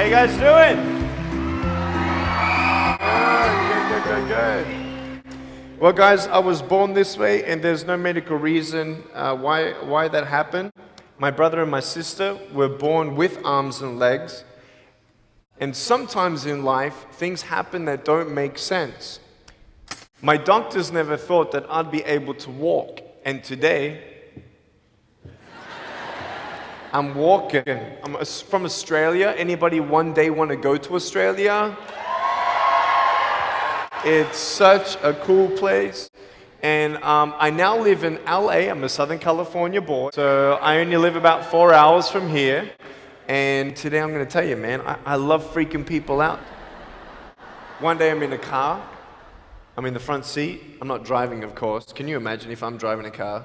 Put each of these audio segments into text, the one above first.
you guys doing? Good. Well, guys, I was born this way, and there's no medical reason why that happened. My brother and my sister were born with arms and legs, and sometimes in life, things happen that don't make sense. My doctors never thought that I'd be able to walk, and today, I'm walking. I'm from Australia. Anybody one day want to go to Australia? It's such a cool place. And I now live in LA. I'm a Southern California boy. So I only live about 4 hours from here. And today I'm going to tell you, man, I love freaking people out. One day I'm in a car. I'm in the front seat. I'm not driving, of course. Can you imagine if I'm driving a car?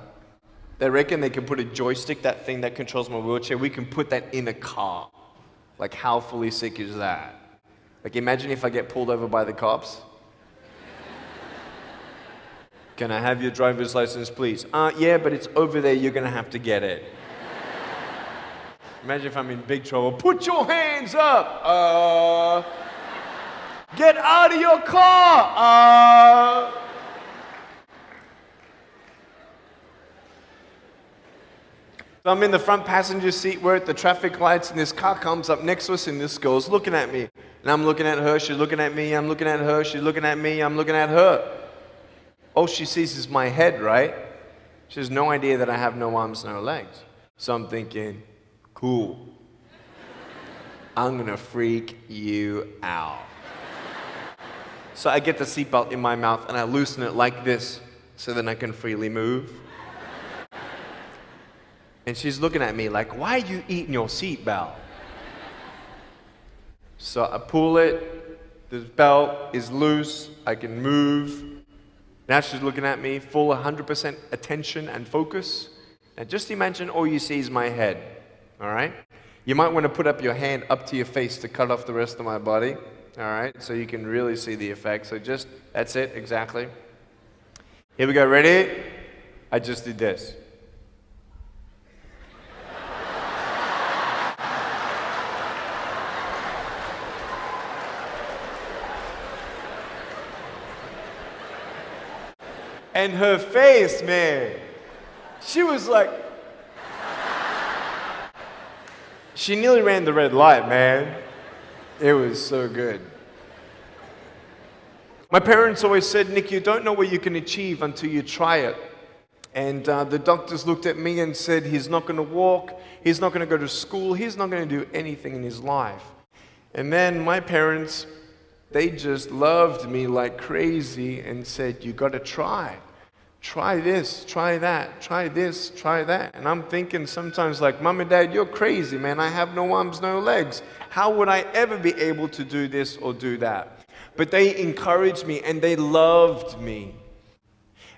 They reckon they can put a joystick, that thing that controls my wheelchair, we can put that in a car. Like, how fully sick is that? Like, imagine if I get pulled over by the cops. Can I have your driver's license, please? Yeah, but it's over there, you're gonna have to get it. Imagine if I'm in big trouble. Put your hands up! Get out of your car! So I'm in the front passenger seat, we're at the traffic lights, and this car comes up next to us, and this girl's looking at me. And I'm looking at her, she's looking at me, I'm looking at her, she's looking at me, I'm looking at her. All she sees is my head, right? She has no idea that I have no arms, no legs. So I'm thinking, cool. I'm gonna freak you out. So I get the seatbelt in my mouth, and I loosen it like this, so then I can freely move. And she's looking at me like, why are you eating your seatbelt? So I pull it, the belt is loose, I can move. Now she's looking at me, full 100% attention and focus. Now just imagine all you see is my head, all right? You might want to put up your hand up to your face to cut off the rest of my body, all right? So you can really see the effect. So just, that's it, exactly. Here we go, ready? I just did this. And her face, man, she was like, she nearly ran the red light, man. It was so good. My parents always said, Nick, you don't know what you can achieve until you try it. And the doctors looked at me and said, he's not going to walk, he's not going to go to school, he's not going to do anything in his life. And then my parents, they just loved me like crazy and said, you got to try. Try this, try that, try this, try that. And I'm thinking sometimes like, Mom and Dad, you're crazy, man. I have no arms, no legs. How would I ever be able to do this or do that? But they encouraged me and they loved me.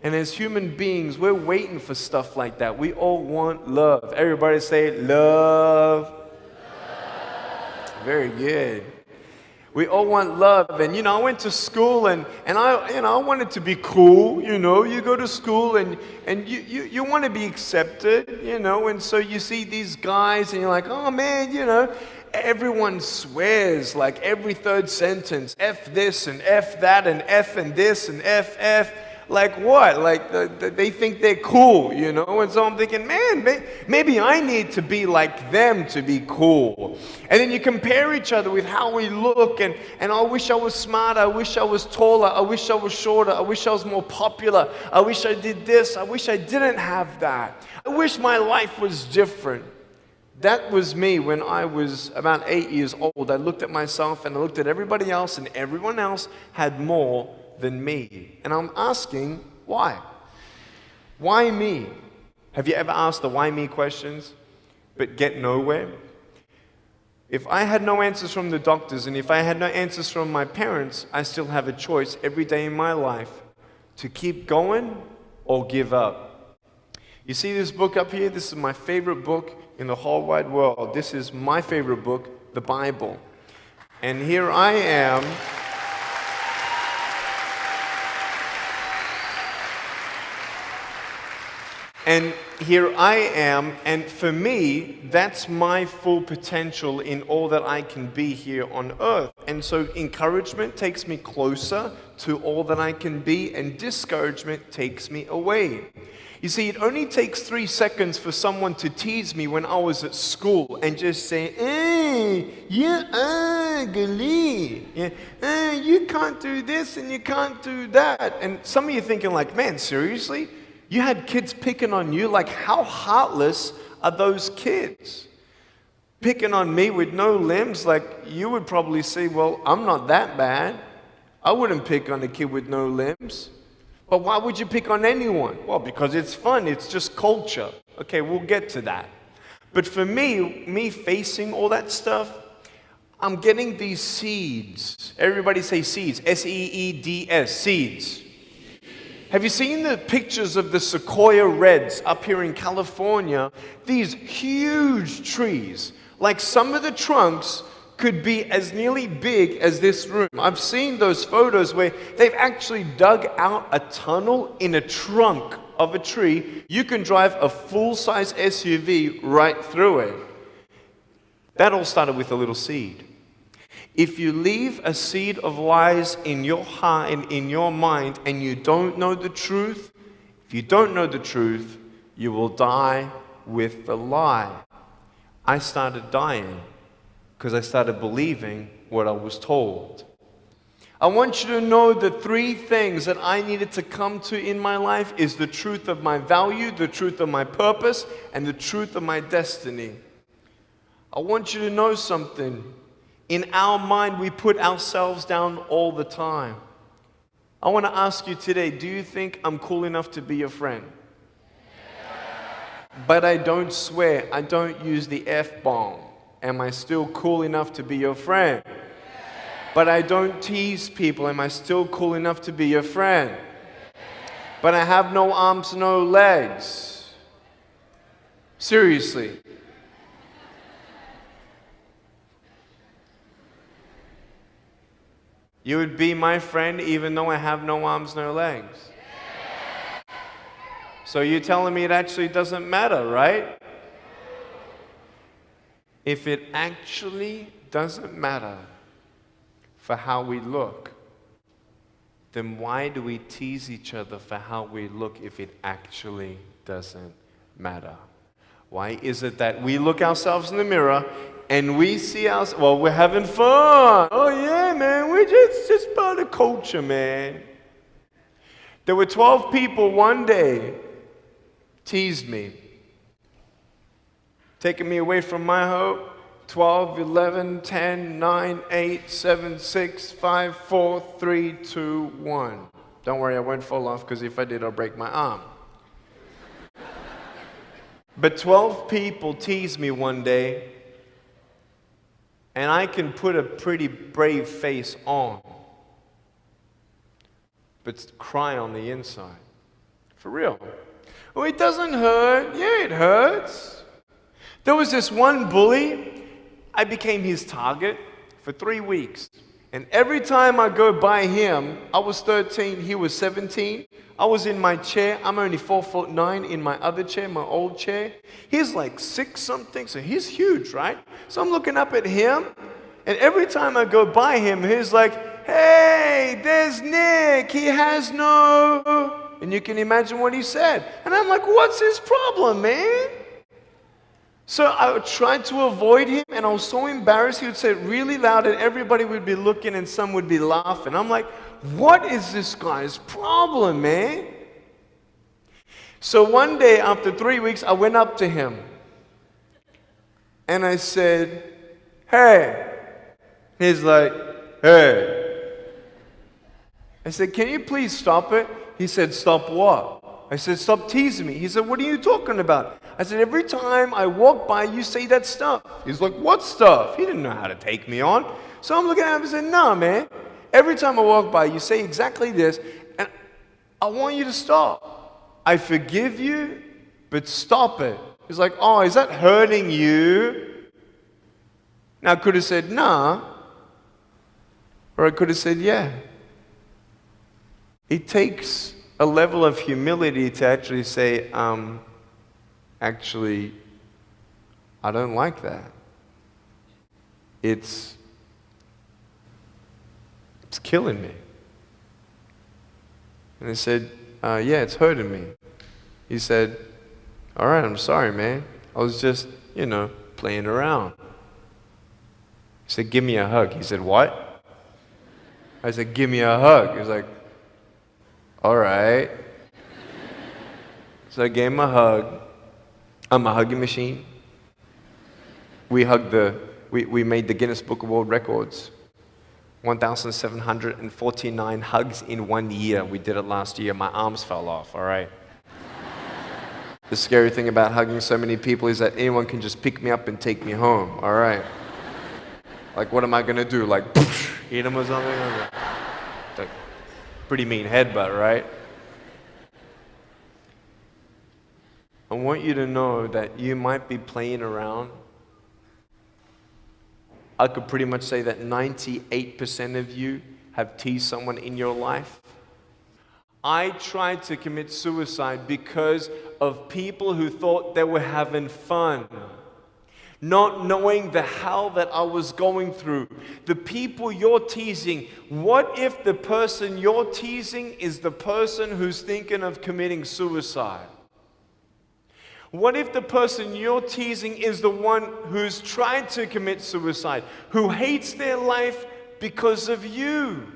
And as human beings, we're waiting for stuff like that. We all want love. Everybody say love. Very good. We all want love. And, I went to school and I wanted to be cool, You go to school and you want to be accepted, And so you see these guys and you're like, oh, man, Everyone swears like every third sentence, F this and F that and F and this and F. Like what? Like they think they're cool, And so I'm thinking, man, maybe I need to be like them to be cool. And then you compare each other with how we look, and I wish I was smarter, I wish I was taller, I wish I was shorter, I wish I was more popular, I wish I did this, I wish I didn't have that. I wish my life was different. That was me when I was about 8 years old. I looked at myself and I looked at everybody else, and everyone else had more than me. And I'm asking, why? Why me? Have you ever asked the why me questions, but get nowhere? If I had no answers from the doctors, and if I had no answers from my parents, I still have a choice every day in my life to keep going or give up. You see this book up here? This is my favorite book in the whole wide world. This is my favorite book, the Bible. And here I am. And here I am, and for me, that's my full potential in all that I can be here on earth. And so encouragement takes me closer to all that I can be, and discouragement takes me away. You see, it only takes 3 seconds for someone to tease me when I was at school and just say, hey, you're ugly. Yeah, you can't do this and you can't do that. And some of you thinking like, man, seriously? You had kids picking on you? Like, how heartless are those kids? Picking on me with no limbs, like, you would probably say, well, I'm not that bad. I wouldn't pick on a kid with no limbs. But why would you pick on anyone? Well, because it's fun. It's just culture. Okay, we'll get to that. But for me facing all that stuff, I'm getting these seeds. Everybody say seeds. S-E-E-D-S, seeds. Have you seen the pictures of the sequoia reds up here in California? These huge trees. Like some of the trunks could be as nearly big as this room. I've seen those photos where they've actually dug out a tunnel in a trunk of a tree. You can drive a full-size SUV right through it. That all started with a little seed. If you leave a seed of lies in your heart and in your mind and you don't know the truth, if you don't know the truth, you will die with the lie. I started dying because I started believing what I was told. I want you to know the 3 things that I needed to come to in my life is the truth of my value, the truth of my purpose, and the truth of my destiny. I want you to know something. In our mind, we put ourselves down all the time. I want to ask you today, do you think I'm cool enough to be your friend? But I don't swear, I don't use the F-bomb. Am I still cool enough to be your friend? But I don't tease people. Am I still cool enough to be your friend? But I have no arms, no legs. Seriously. You would be my friend even though I have no arms, no legs. So you're telling me it actually doesn't matter, right? If it actually doesn't matter for how we look, then why do we tease each other for how we look if it actually doesn't matter? Why is it that we look ourselves in the mirror and we see ourselves, well, we're having fun. Oh yeah, man, we're just part of culture, man. There were 12 people one day teased me, taking me away from my hope. 12, 11, 10, 9, 8, 7, 6, 5, 4, 3, 2, 1. Don't worry, I won't fall off because if I did, I'll break my arm. But 12 people teased me one day, and I can put a pretty brave face on, but cry on the inside. For real. Oh, it doesn't hurt. Yeah, it hurts. There was this one bully. I became his target for 3 weeks. And every time I go by him, I was 13, he was 17. I was in my chair. I'm only 4'9" in my other chair, my old chair. He's like 6 something, so he's huge, right? So I'm looking up at him, and every time I go by him, he's like, hey, there's Nick. He has no... And you can imagine what he said. And I'm like, what's his problem, man? So I tried to avoid him, and I was so embarrassed. He would say it really loud, and everybody would be looking, and some would be laughing. I'm like, what is this guy's problem, man? So one day, after 3 weeks, I went up to him, and I said, hey. He's like, hey. I said, can you please stop it? He said, stop what? I said, stop teasing me. He said, what are you talking about? I said, every time I walk by, you say that stuff. He's like, what stuff? He didn't know how to take me on. So I'm looking at him and said, nah, man. Every time I walk by, you say exactly this, and I want you to stop. I forgive you, but stop it. He's like, oh, is that hurting you? Now, I could have said, nah. Or I could have said, yeah. It takes a level of humility to actually say, actually, I don't like that. It's killing me. And I said, yeah, it's hurting me. He said, all right, I'm sorry, man. I was just, playing around. He said, give me a hug. He said, what? I said, give me a hug. He was like, all right. So I gave him a hug. I'm a hugging machine. We made the Guinness Book of World Records. 1,749 hugs in 1 year. We did it last year. My arms fell off, all right? The scary thing about hugging so many people is that anyone can just pick me up and take me home, all right? Like, what am I going to do? Like, hit them or something? Like, pretty mean headbutt, right? I want you to know that you might be playing around. I could pretty much say that 98% of you have teased someone in your life. I tried to commit suicide because of people who thought they were having fun, not knowing the hell that I was going through. The people you're teasing, what if the person you're teasing is the person who's thinking of committing suicide? What if the person you're teasing is the one who's tried to commit suicide, who hates their life because of you?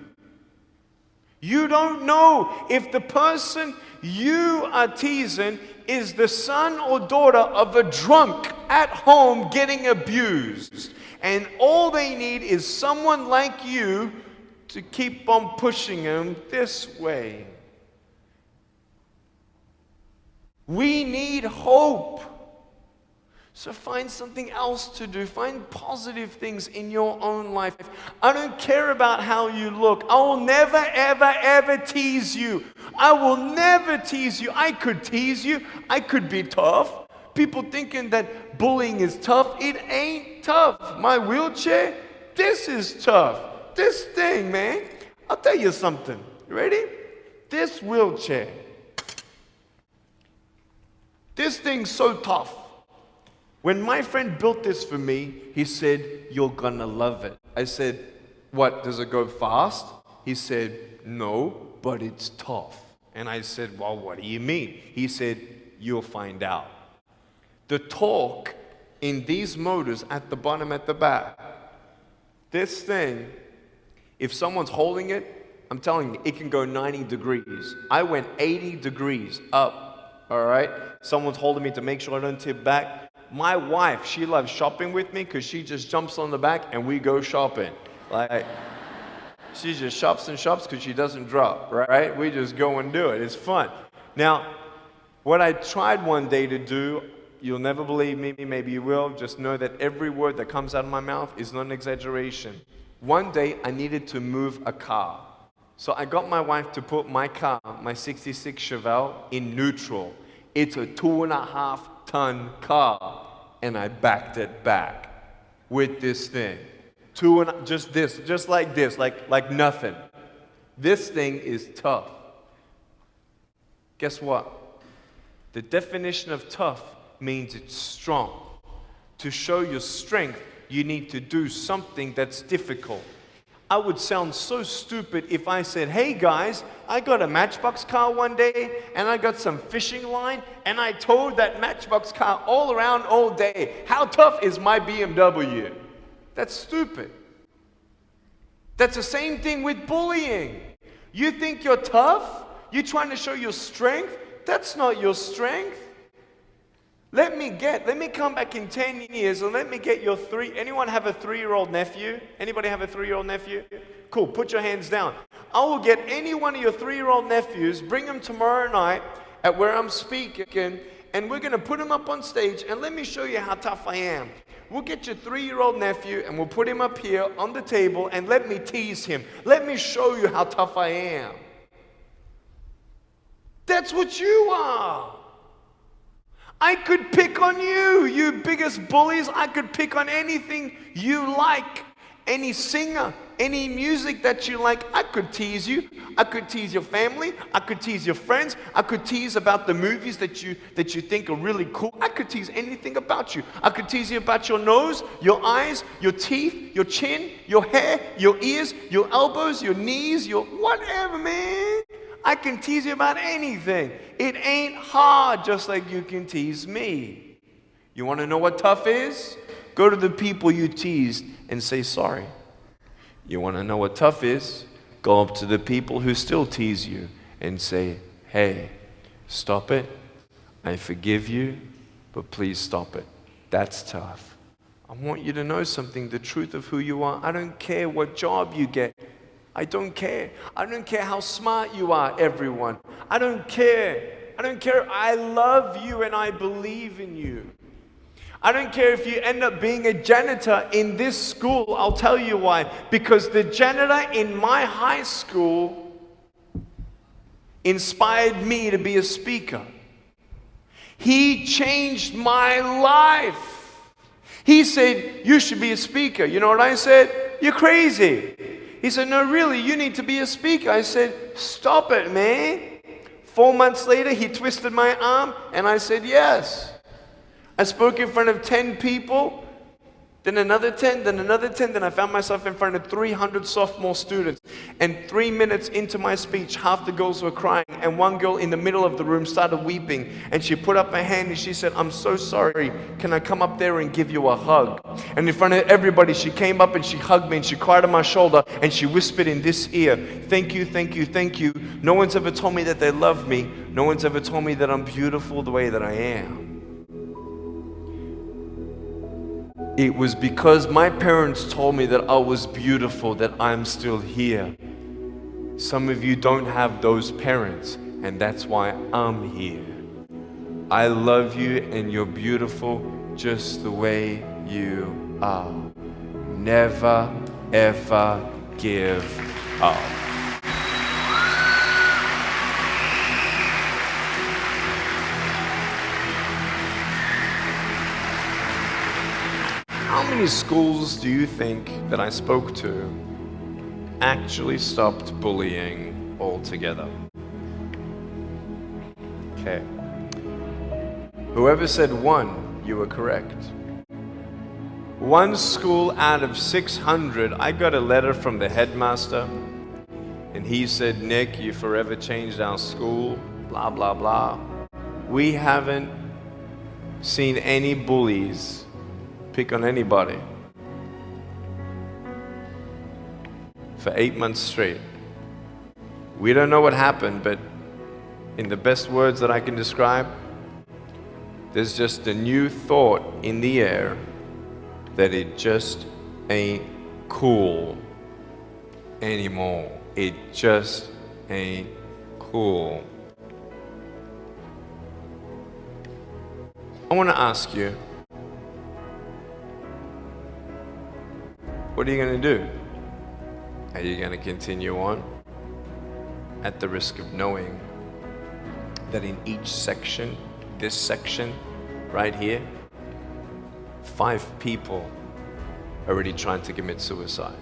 You don't know if the person you are teasing is the son or daughter of a drunk at home getting abused. And all they need is someone like you to keep on pushing them this way. We need hope. So find something else to do. Find positive things in your own life. I don't care about how you look. I will never, ever, ever tease you. I will never tease you. I could tease you. I could be tough. People thinking that bullying is tough. It ain't tough. My wheelchair, this is tough. This thing, man. I'll tell you something. You ready? This wheelchair. This thing's so tough. When my friend built this for me, he said, you're gonna love it. I said, what, does it go fast? He said, no, but it's tough. And I said, well, what do you mean? He said, you'll find out. The torque in these motors at the bottom, at the back, this thing, if someone's holding it, I'm telling you, it can go 90 degrees. I went 80 degrees up. All right? Someone's holding me to make sure I don't tip back. My wife, she loves shopping with me because she just jumps on the back and we go shopping. Like, she just shops and shops because she doesn't drop, right? We just go and do it. It's fun. Now, what I tried one day to do, you'll never believe me, maybe you will, just know that every word that comes out of my mouth is not an exaggeration. One day, I needed to move a car. So I got my wife to put my car, my 66 Chevelle, in neutral. It's a 2.5-ton car. And I backed it back with this thing. Just like this, like nothing. This thing is tough. Guess what? The definition of tough means it's strong. To show your strength, you need to do something that's difficult. I would sound so stupid if I said, hey guys, I got a Matchbox car one day and I got some fishing line and I towed that Matchbox car all around all day. How tough is my BMW? That's stupid. That's the same thing with bullying. You think you're tough? You're trying to show your strength? That's not your strength. Let me come back in 10 years and let me get your anyone have a 3-year-old nephew? Anybody have a 3-year-old nephew? Cool, put your hands down. I will get any one of your 3-year-old nephews, bring them tomorrow night at where I'm speaking, and we're going to put him up on stage and let me show you how tough I am. We'll get your 3-year-old nephew and we'll put him up here on the table and let me tease him. Let me show you how tough I am. That's what you are. I could pick on you, you biggest bullies. I could pick on anything you like. Any singer, Any music that you like, I could tease you. I could tease your family. I could tease your friends. I could tease about the movies that you think are really cool. I could tease anything about you. I could tease you about your nose, your eyes, your teeth, your chin, your hair, your ears, your elbows, your knees, your whatever, man. I can tease you about anything. It ain't hard, just like you can tease me. You want to know what tough is? Go to the people you teased and say sorry. You want to know what tough is? Go up to the people who still tease you and say, hey, stop it. I forgive you, but please stop it. That's tough. I want you to know something, the truth of who you are. I don't care what job you get. I don't care. I don't care how smart you are, everyone. I don't care. I don't care. I love you and I believe in you. I don't care if you end up being a janitor in this school. I'll tell you why. Because the janitor in my high school inspired me to be a speaker. He changed my life. He said, you should be a speaker. You know what I said? You're crazy. He said, no, really, you need to be a speaker. I said, stop it, man. 4 months later, he twisted my arm, and I said, yes. I spoke in front of 10 people, then another 10, then another 10, then I found myself in front of 300 sophomore students. And 3 minutes into my speech, half the girls were crying, and one girl in the middle of the room started weeping, and she put up her hand and she said, I'm so sorry, can I come up there and give you a hug? And in front of everybody, she came up and she hugged me and she cried on my shoulder and she whispered in this ear, thank you, thank you, thank you. No one's ever told me that they love me. No one's ever told me that I'm beautiful the way that I am. It was because my parents told me that I was beautiful that I'm still here. Some of you don't have those parents, and that's why I'm here. I love you and you're beautiful just the way you are. Never, ever give up. How many schools do you think that I spoke to actually stopped bullying altogether? Okay. Whoever said 1, you were correct. 1 school out of 600, I got a letter from the headmaster, and he said, Nick, you forever changed our school, blah, blah, blah. We haven't seen any bullies pick on anybody for 8 months straight. We don't know what happened, but in the best words that I can describe, there's just a new thought in the air that it just ain't cool anymore. It just ain't cool. I want to ask you, what are you going to do? Are you going to continue on? At the risk of knowing that in each section, this section right here, 5 people are already trying to commit suicide.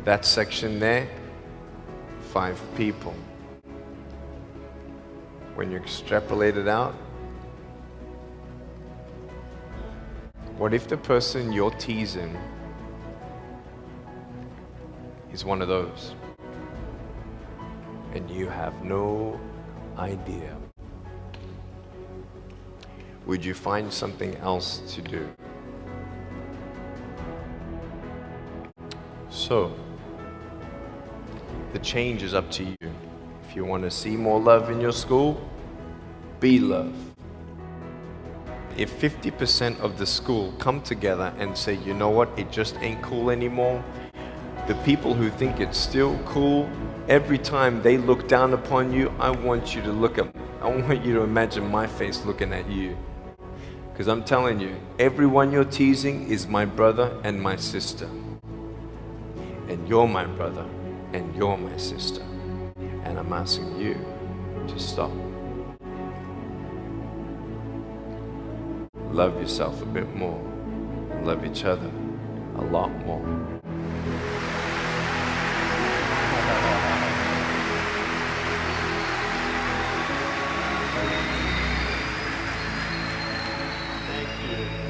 That section there, 5 people. When you extrapolate it out, what if the person you're teasing is one of those, and you have no idea? Would you find something else to do? So, the change is up to you. If you want to see more love in your school, be love. If 50% of the school come together and say, you know what, it just ain't cool anymore, the people who think it's still cool, every time they look down upon you, I want you to imagine my face looking at you. Because I'm telling you, everyone you're teasing is my brother and my sister. And you're my brother and you're my sister. And I'm asking you to stop. Love yourself a bit more. And love each other a lot more. you